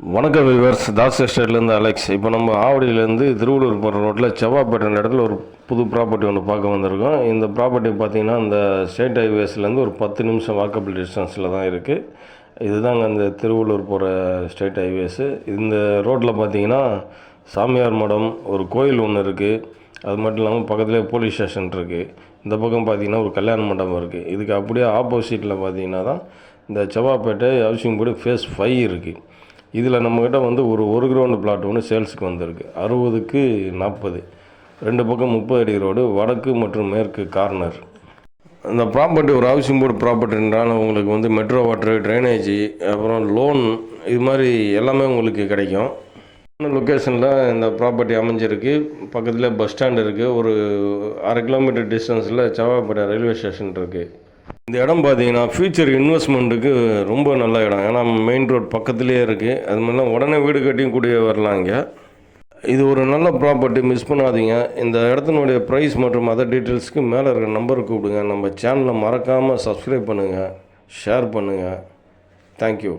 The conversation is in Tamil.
வணக்கம் விவர்ஸ், தாஸ் எஸ்டேட்லேருந்து அலெக்ஸ். இப்போ நம்ம ஆவடியிலேருந்து திருவள்ளூர் போகிற ரோட்டில் செவ்வாப்பேட்டை இடத்துல ஒரு புது ப்ராப்பர்ட்டி ஒன்று பார்க்க வந்திருக்கோம். இந்த ப்ராப்பர்ட்டி பார்த்திங்கன்னா இந்த ஸ்டேட் ஹைவேஸ்லேருந்து ஒரு 10 நிமிஷம் வாக்கபிள் டிஸ்டன்ஸில் தான் இருக்குது. இதுதாங்க அந்த திருவள்ளூர் போகிற ஸ்டேட் ஹைவேஸு. இந்த ரோட்டில் பார்த்திங்கன்னா சாமியார் மடம், ஒரு கோயில் ஒன்று இருக்குது. அது மட்டும் இல்லாமல் பக்கத்துலேயே போலீஸ் ஸ்டேஷன் இருக்குது. இந்த பக்கம் பார்த்திங்கன்னா ஒரு கல்யாண மண்டபம் இருக்குது. இதுக்கு அப்படியே ஆப்போசிட்டில் பார்த்திங்கன்னா தான் இந்த செவ்வாப்பேட்டை ஹவுசிங் போர்டு ஃபேஸ் 5 இருக்குது. இதில் நம்மக்கிட்ட வந்து ஒரு கிரவுண்டு பிளாட் ஒன்று சேல்ஸுக்கு வந்திருக்கு. 60க்கு 40, 2 பக்கம் 30 அடி ரோடு, வடக்கு மற்றும் மேற்கு கார்னர். இந்த ப்ராப்பர்ட்டி ஒரு ஹவுசிங் போர்டு ப்ராப்பர்ட்டின்றால் உங்களுக்கு வந்து மெட்ரோ வாட்டரு, ட்ரைனேஜி, அப்புறம் லோன், இது மாதிரி எல்லாமே உங்களுக்கு கிடைக்கும். லொக்கேஷனில் இந்த ப்ராப்பர்ட்டி அமைஞ்சிருக்கு. பக்கத்தில் பஸ் ஸ்டாண்ட் இருக்குது. ஒரு 1/2 கிலோமீட்டர் டிஸ்டன்ஸில் செவ்வாப்பேட்டை ரயில்வே ஸ்டேஷன் இருக்குது. இந்த இடம் பார்த்தீங்கன்னா ஃப்யூச்சர் இன்வெஸ்ட்மெண்ட்டுக்கு ரொம்ப நல்ல இடம். ஏன்னா மெயின் ரோட் பக்கத்துலேயே இருக்குது. அது மாதிரிலாம் உடனே வீடு கட்டியும் கூடிய வரலாம். இங்கே இது ஒரு நல்ல ப்ராப்பர்ட்டி, மிஸ் பண்ணாதீங்க. இந்த இடத்தினுடைய ப்ரைஸ் மற்றும் அதர் டீட்டெயில்ஸ்க்கு மேலே இருக்கிற நம்பருக்கு கூப்பிடுங்க. நம்ம சேனலை மறக்காமல் சப்ஸ்கிரைப் பண்ணுங்கள், ஷேர் பண்ணுங்கள். தேங்க்யூ.